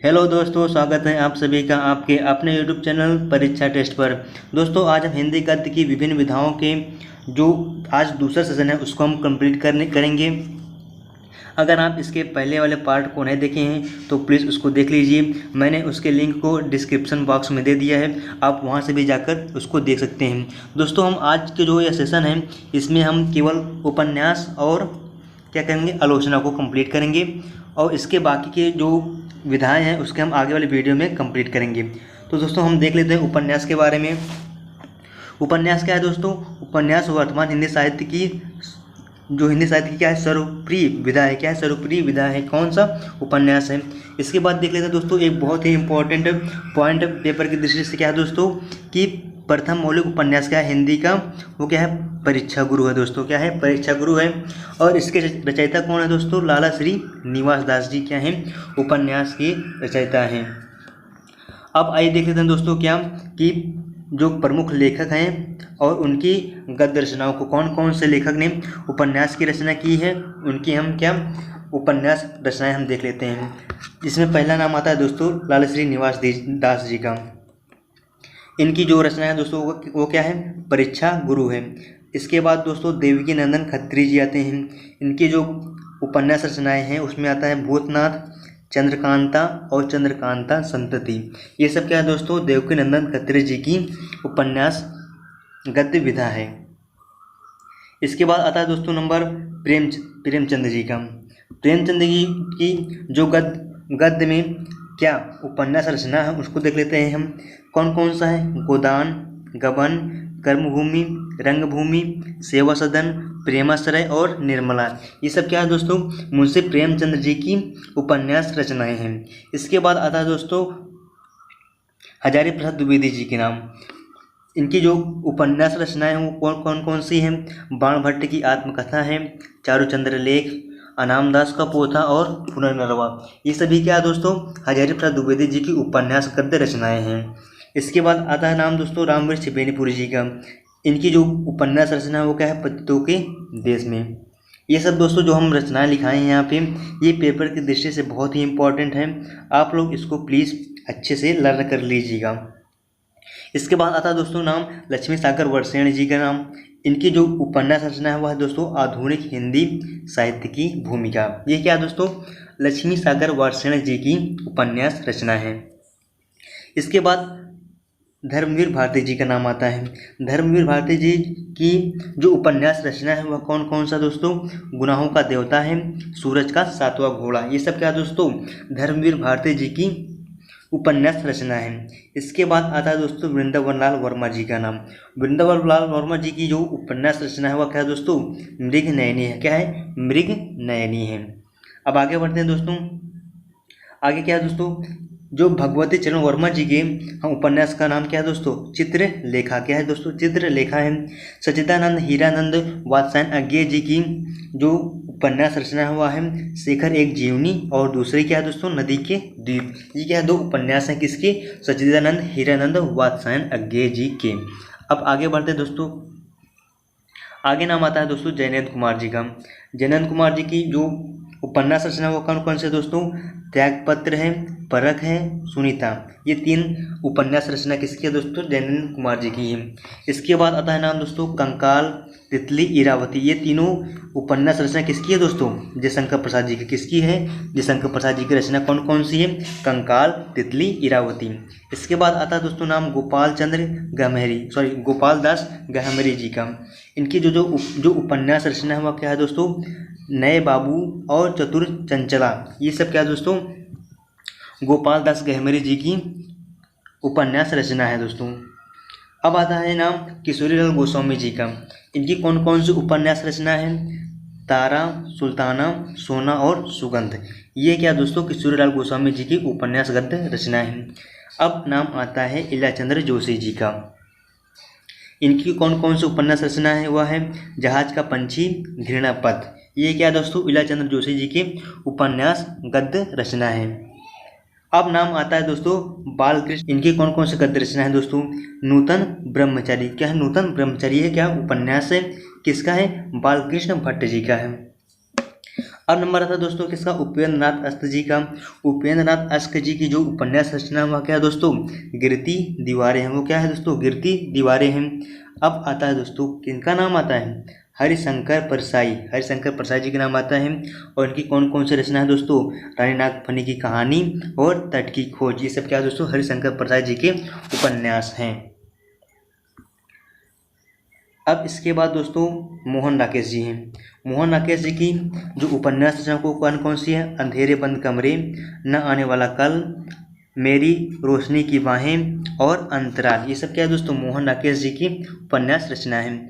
Hello दोस्तों, स्वागत है आप सभी का आपके अपने यूट्यूब चैनल परीक्षा टेस्ट पर। दोस्तों, आज हम हिंदी गद्य की विभिन्न विधाओं के जो आज दूसरा सेशन है उसको हम कंप्लीट करेंगे। अगर आप इसके पहले वाले पार्ट को नहीं देखे हैं तो प्लीज़ उसको देख लीजिए। मैंने उसके लिंक को डिस्क्रिप्शन बॉक्स में दे दिया है, आप वहां से भी जाकर उसको देख सकते हैं। दोस्तों, हम आज के जो यह सेशन है इसमें हम केवल उपन्यास और क्या करेंगे, आलोचना को कंप्लीट करेंगे और इसके बाकी के जो विधाएं हैं उसके हम आगे वाले वीडियो में कंप्लीट करेंगे। तो दोस्तों, हम देख लेते हैं उपन्यास के बारे में। उपन्यास क्या है दोस्तों? उपन्यास वर्तमान हिंदी साहित्य की क्या है, सर्वप्रिय विधा है। क्या है? सर्वप्रिय विधा है। कौन सा? उपन्यास है। इसके बाद देख लेते हैं दोस्तों एक बहुत ही इंपॉर्टेंट पॉइंट पेपर की दृष्टि से। क्या है दोस्तों कि प्रथम मौलिक उपन्यास क्या है हिंदी का? वो क्या है? परीक्षा गुरु है दोस्तों। क्या है? परीक्षा गुरु है। और इसके रचयिता कौन है दोस्तों? लाला श्री निवास दास जी क्या हैं? उपन्यास के रचयिता हैं। अब आइए देख लेते हैं दोस्तों क्या कि जो प्रमुख लेखक हैं और उनकी गद्य रचनाओं को, कौन कौन से लेखक ने उपन्यास की रचना की है, उनकी हम क्या उपन्यास रचनाएं हम देख लेते हैं। इसमें पहला नाम आता है दोस्तों लाला श्री निवास दास जी का। इनकी जो रचना है दोस्तों वो क्या है? परीक्षा गुरु है। इसके बाद दोस्तों देवकी नंदन खत्री जी आते हैं। इनकी जो उपन्यास रचनाएं हैं उसमें आता है भूतनाथ, चंद्रकांता और चंद्रकांता संतति। ये सब क्या है दोस्तों? देवकी नंदन खत्री जी की उपन्यास गद्य विधा है। इसके बाद आता है दोस्तों नंबर प्रेमचंद जी का। प्रेमचंद जी की जो गद्य में क्या उपन्यास रचना है उसको देख लेते हैं हम। कौन कौन सा है? गोदान, गबन, कर्मभूमि, रंगभूमि, सेवा सदन, प्रेमाश्रय और निर्मला। ये सब क्या है दोस्तों? मुंशी प्रेमचंद जी की उपन्यास रचनाएं हैं। इसके बाद आता है दोस्तों हजारी प्रसाद द्विवेदी जी के नाम। इनकी जो उपन्यास रचनाएं हैं वो कौन कौन सी हैं? बाण भट्ट की आत्मकथा है, चारुचंद्र लेख, अनामदास का पोथा और पुनर्नरवा। ये सभी क्या है दोस्तों? हजारी प्रसाद द्विवेदी जी की उपन्यास गद्य रचनाएं हैं। इसके बाद आता है नाम दोस्तों रामवृक्ष बेनीपुरी जी का। इनकी जो उपन्यास रचना है वो क्या है? पतितों के देश में। ये सब दोस्तों जो हम रचनाएं लिखाए हैं यहाँ पे, ये पेपर की दृष्टि से बहुत ही इंपॉर्टेंट है। आप लोग इसको प्लीज़ अच्छे से लर्न कर लीजिएगा। इसके बाद आता है दोस्तों नाम लक्ष्मी सागर वर्षेण जी का नाम। इनकी जो उपन्यास रचना है वह है दोस्तों आधुनिक हिंदी साहित्य की भूमिका। ये क्या है दोस्तों? लक्ष्मी सागर वर्षेण जी की उपन्यास रचना है। इसके बाद धर्मवीर भारती जी का नाम आता है। धर्मवीर भारती जी की जो उपन्यास रचना है वह कौन कौन सा दोस्तों? गुनाहों का देवता है, सूरज का सातवां घोड़ा। ये सब क्या दोस्तों? धर्मवीर भारती जी की उपन्यास रचना है। इसके बाद आता है दोस्तों वृंदावन लाल वर्मा जी का नाम। वृंदावन लाल वर्मा जी की जो उपन्यास रचना है वह क्या है दोस्तों? मृग नयनी है। क्या है? मृग नयनी है। अब आगे बढ़ते हैं दोस्तों। आगे क्या है दोस्तों? जो भगवती चरण वर्मा जी के हम उपन्यास का नाम क्या है दोस्तों? चित्रलेखा। क्या है दोस्तों? चित्रलेखा है। सच्चिदानंद हीरानंद वात्स्यायन अज्ञेय जी की जो उपन्यास रचना हुआ है शेखर एक जीवनी और दूसरी क्या है दोस्तों? नदी के द्वीप। ये क्या है? दो उपन्यास हैं किसके? सच्चिदानंद हीरानंद वात्स्यायन अज्ञेय जी के। अब आगे बढ़ते हैं दोस्तों। आगे नाम आता है दोस्तों जयनेंद्र कुमार जी का। जयनेंद्र कुमार जी की जो उपन्यास रचना वो कौन कौन से दोस्तों? त्यागपत्र है, परख है, सुनीता। ये तीन उपन्यास रचना किसकी है दोस्तों? जयनेंद्र कुमार जी की है। इसके बाद आता है नाम दोस्तों कंकाल, तितली, इरावती। ये तीनों उपन्यास रचना किसकी है दोस्तों? जयशंकर प्रसाद जी की। किसकी है? जयशंकर प्रसाद जी की रचना कौन कौन सी है? कंकाल, तितली, इरावती। इसके बाद आता है दोस्तों नाम गोपाल दास गहमरी जी का। इनकी जो उपन्यास रचना है वह क्या है दोस्तों? नए बाबू और चतुर चंचला। ये सब क्या है दोस्तों? गोपाल दास गहमरी जी की उपन्यास रचना है दोस्तों। अब आता है नाम किशोरीलाल गोस्वामी जी का। इनकी कौन कौन सी उपन्यास रचना है? तारा, सुल्ताना, सोना और सुगंध। ये क्या दोस्तों? किशोरीलाल गोस्वामी जी की उपन्यास गद्य रचना है। अब नाम आता है इलाचंद्र जोशी जी का। इनकी कौन कौन सी उपन्यास रचना है? वह है जहाज का पंछी, घृणा पथ। ये क्या दोस्तों? इलाचंद्र जोशी जी के उपन्यास गद्य रचना है। अब नाम आता है दोस्तों बालकृष्ण। इनकी कौन कौन सी गद्य रचना है दोस्तों? नूतन ब्रह्मचारी। क्या है? नूतन ब्रह्मचारी है क्या उपन्यास है? किसका है? बालकृष्ण भट्ट जी का है। अब नंबर आता है दोस्तों किसका, उपेंद्र नाथ अस्त जी का। उपेंद्र नाथ अस्त जी की जो उपन्यास रचना वह क्या है दोस्तों, गिरती दीवारें हैं। वो क्या है दोस्तों, गिरती दीवारें हैं। अब आता है दोस्तों किनका नाम आता है, हरिशंकर परसाई। हरिशंकर परसाई जी का नाम आता है। और इनकी कौन कौन सी रचना है दोस्तों, रानी नागफनी की कहानी और तट की खोज। ये सब क्या है दोस्तों, हरिशंकर परसाई जी के उपन्यास हैं। अब इसके बाद दोस्तों मोहन राकेश जी हैं। मोहन राकेश जी की जो उपन्यास रचना को कौन कौन सी है, अंधेरे बंद कमरे, न आने वाला कल, मेरी रोशनी की बाहें और अंतराल। ये सब क्या है दोस्तों, मोहन राकेश जी की उपन्यास रचना है।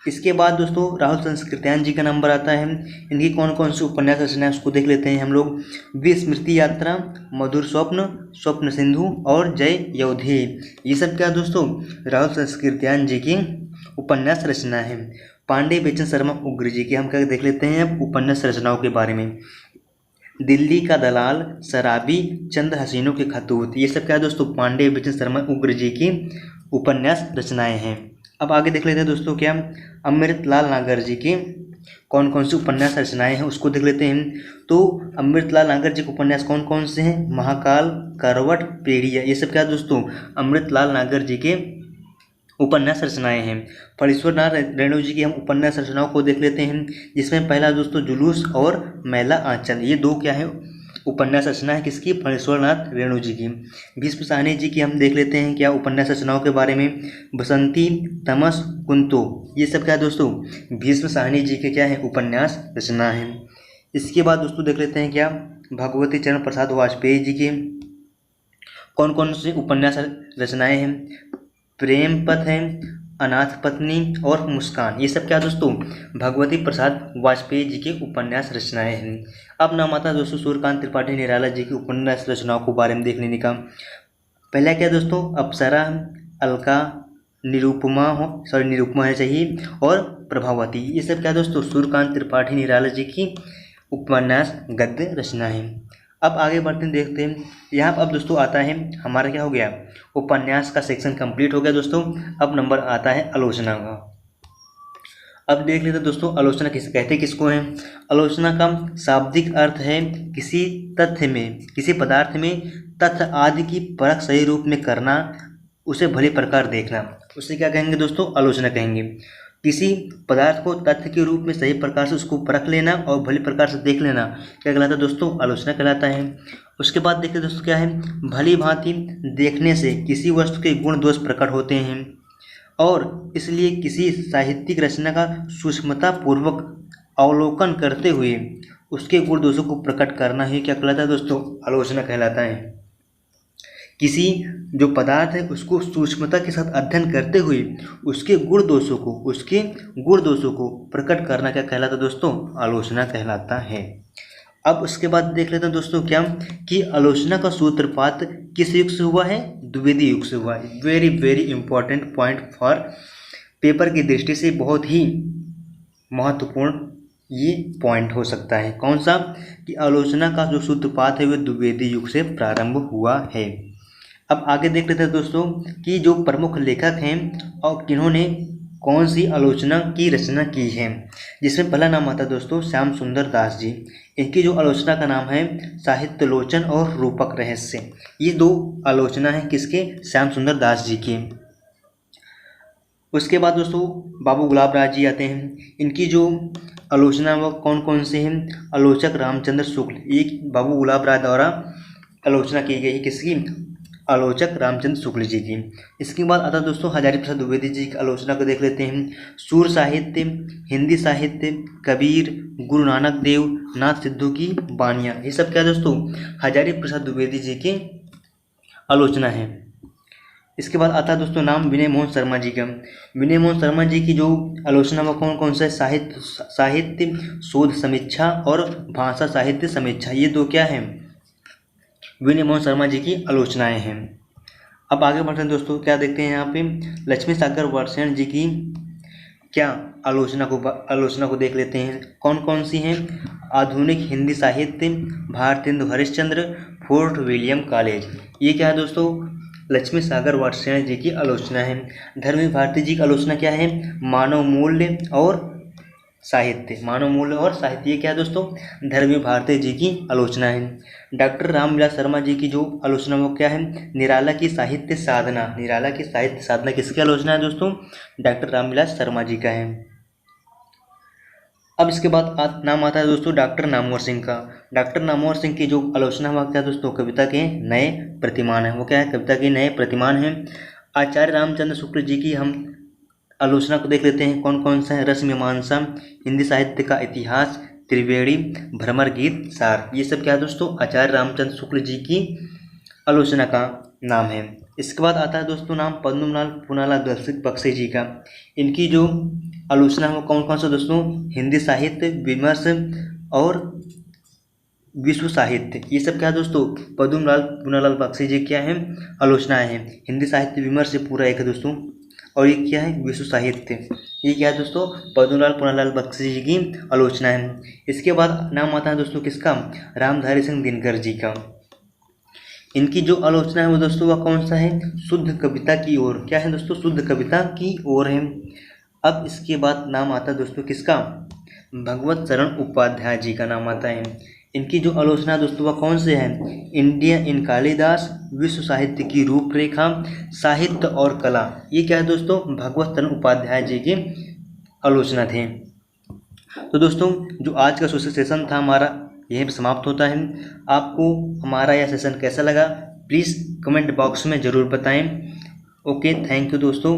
इसके बाद दोस्तों राहुल संस्कृत्यायन जी का नंबर आता है। इनकी कौन कौन सी उपन्यास रचना है उसको देख लेते हैं हम लोग। विस्मृति यात्रा, मधुर स्वप्न, स्वप्न सिंधु और जय योधे। ये सब क्या दोस्तों, राहुल संस्कृत्यायन जी की उपन्यास रचना है। पांडे बेचन शर्मा उग्र जी की हम क्या देख लेते हैं अब उपन्यास रचनाओं के बारे में। दिल्ली का दलाल, शराबी, चंद हसीनों के खतूत। ये सब क्या है दोस्तों, पांडे बेचन शर्मा उग्र जी की उपन्यास रचनाएं हैं। अब आगे देख लेते हैं दोस्तों क्या, अमृतलाल नागर जी की कौन कौन सी उपन्यास रचनाएं हैं उसको देख लेते हैं। तो अमृतलाल नागर जी के उपन्यास कौन कौन से हैं, महाकाल, करवट, पेड़िया। ये सब क्या है दोस्तों, अमृतलाल नागर जी के उपन्यास रचनाएं हैं। फणीश्वर नाथ रेणु जी की हम उपन्यास रचनाओं को देख लेते हैं, जिसमें पहला दोस्तों जुलूस और मैला आंचल। ये दो क्या है उपन्यास रचना है किसकी, फणीश्वर नाथ रेणु जी की। भीष्म साहनी जी की हम देख लेते हैं क्या उपन्यास रचनाओं के बारे में, बसंती, तमस, कुंतो। ये सब क्या है दोस्तों, भीष्म साहनी जी के क्या है उपन्यास रचना है। इसके बाद दोस्तों देख लेते हैं क्या, भगवती चरण प्रसाद वाजपेयी जी के कौन कौन से उपन्यास रचनाएं हैं। प्रेम पथ है, अनाथ पत्नी और मुस्कान। ये सब क्या दोस्तों, भगवती प्रसाद वाजपेयी जी के उपन्यास रचनाएं हैं। अब नाम आता है दोस्तों सूर्यकांत त्रिपाठी निराला जी की उपन्यास रचनाओं को बारे में देख लेने का। पहला क्या दोस्तों, अप्सरा, अलका, निरुपमा है चाहिए और प्रभावती। ये सब क्या दोस्तों, सूर्यकांत त्रिपाठी निराला जी की उपन्यास गद्य रचना है। अब आगे बढ़ते हैं, देखते हैं यहाँ पर। अब दोस्तों आता है हमारा क्या हो गया, उपन्यास का सेक्शन कंप्लीट हो गया दोस्तों। अब नंबर आता है आलोचना का। अब देख लेते हैं दोस्तों आलोचना किस कहते किसको है। आलोचना का शाब्दिक अर्थ है किसी तथ्य में, किसी पदार्थ में तथ्य आदि की परख सही रूप में करना, उसे भली प्रकार देखना, उसे क्या कहेंगे दोस्तों, आलोचना कहेंगे। किसी पदार्थ को तथ्य के रूप में सही प्रकार से उसको परख लेना और भली प्रकार से देख लेना क्या कहलाता है दोस्तों, आलोचना कहलाता है। उसके बाद देखते दोस्तों क्या है, भली भांति देखने से किसी वस्तु के गुण दोष प्रकट होते हैं और इसलिए किसी साहित्यिक रचना का सूक्ष्मता पूर्वक अवलोकन करते हुए उसके गुण दोषों को प्रकट करना ही क्या कहलाता है दोस्तों, आलोचना कहलाता है। किसी जो पदार्थ है उसको सूक्ष्मता के साथ अध्ययन करते हुए उसके गुण दोषों को प्रकट करना क्या कहलाता है दोस्तों, आलोचना कहलाता है। अब उसके बाद देख लेते हैं दोस्तों क्या, कि आलोचना का सूत्रपात किस युग से हुआ है, द्विवेदी युग से हुआ है। Very very important point for paper की दृष्टि से बहुत ही महत्वपूर्ण ये पॉइंट हो सकता है। कौन सा, कि आलोचना का जो सूत्रपात है वह द्विवेदी युग से प्रारंभ हुआ है। अब आगे देख लेते हैं दोस्तों कि जो प्रमुख लेखक हैं और किन्होंने कौन सी आलोचना की रचना की है, जिसमें पहला नाम आता है दोस्तों श्याम सुंदर दास जी। इनकी जो आलोचना का नाम है साहित्यालोचन और रूपक रहस्य। ये दो आलोचना है किसके, श्याम सुंदर दास जी की। उसके बाद दोस्तों बाबू गुलाब राज जी आते हैं। इनकी जो आलोचना वो कौन कौन से हैं, आलोचक रामचंद्र शुक्ल, एक बाबू गुलाब राज द्वारा आलोचना की गई किसकी, आलोचक रामचंद्र शुक्ल जी की। इसके बाद आता है दोस्तों हजारी प्रसाद द्विवेदी जी की आलोचना को देख लेते हैं। सूर साहित्य, हिंदी साहित्य, कबीर, गुरु नानक देव, नाथ सिद्धू की बानियाँ। ये सब क्या दोस्तों, हजारी प्रसाद द्विवेदी जी की आलोचना है। इसके बाद आता है दोस्तों नाम विनय मोहन शर्मा जी का। विनय मोहन शर्मा जी की जो आलोचना में कौन कौन सा, साहित्य शोध समीक्षा और भाषा साहित्य समीक्षा। ये दो क्या हैं, विनय मोहन शर्मा जी की आलोचनाएं हैं। अब आगे बढ़ते हैं दोस्तों, क्या देखते हैं यहाँ पे, लक्ष्मी सागर वर्षण जी की क्या आलोचना को देख लेते हैं। कौन कौन सी हैं, आधुनिक हिंदी साहित्य, Bharatendu Harishchandra, fort William college. ये क्या है दोस्तों, लक्ष्मी सागर वर्षण जी की आलोचना है। धर्मी भारती जी की आलोचना क्या है, मानव मूल्य और साहित्य, मानव मूल्य और साहित्य, ये क्या है दोस्तों, धर्मवीर भारती जी की आलोचना है। डॉक्टर रामविलास शर्मा जी की जो आलोचना वो क्या है, निराला की साहित्य साधना। निराला की साहित्य साधना किसकी आलोचना है दोस्तों, डॉक्टर रामविलास शर्मा जी का है। अब इसके बाद नाम आता है दोस्तों डॉक्टर नामवर सिंह का। डॉक्टर नामवर सिंह की जो आलोचना हुआ क्या दोस्तों, कविता के नए प्रतिमान है। वो क्या है, कविता के नए प्रतिमान हैं। आचार्य रामचंद्र शुक्ल जी की हम आलोचना को देख लेते हैं, कौन कौन सा है। रस मीमांसा, हिंदी साहित्य का इतिहास, त्रिवेणी, भ्रमर गीत, सार, ये सब क्या है दोस्तों, आचार्य रामचंद्र शुक्ल जी की आलोचना का नाम है। इसके बाद आता है दोस्तों नाम पद्मलाल पुनालाल बख्शी जी का। इनकी जो आलोचना है कौन कौन सा दोस्तों, हिंदी साहित्य, विमर्श और विश्व साहित्य, ये सब क्या है दोस्तों, पद्मलाल पुनालाल बख्शी जी क्या है, आलोचनाएं हैं। हिंदी साहित्य विमर्श से पूरा एक है दोस्तों, और ये क्या है, विश्व साहित्य, ये क्या है दोस्तों, पद्मलाल पुनालाल बख्शी जी की आलोचना है। इसके बाद नाम आता है दोस्तों किसका, रामधारी सिंह दिनकर जी का। इनकी जो आलोचना है वो दोस्तों वह कौन सा है, शुद्ध कविता की ओर, क्या है दोस्तों, शुद्ध कविता की ओर है। अब इसके बाद नाम आता है दोस्तों किसका, भगवत शरण उपाध्याय जी का नाम आता है। इनकी जो आलोचना दोस्तों वह कौन से है, इंडिया इन कालिदास, विश्व साहित्य की रूपरेखा, साहित्य और कला, ये क्या है दोस्तों, भगवत शरण उपाध्याय जी की आलोचना थे। तो दोस्तों जो आज का सोशल सेशन था हमारा यहीं पर समाप्त होता है। आपको हमारा यह सेशन कैसा लगा प्लीज़ कमेंट बॉक्स में ज़रूर बताएं। ओके, थैंक यू दोस्तों।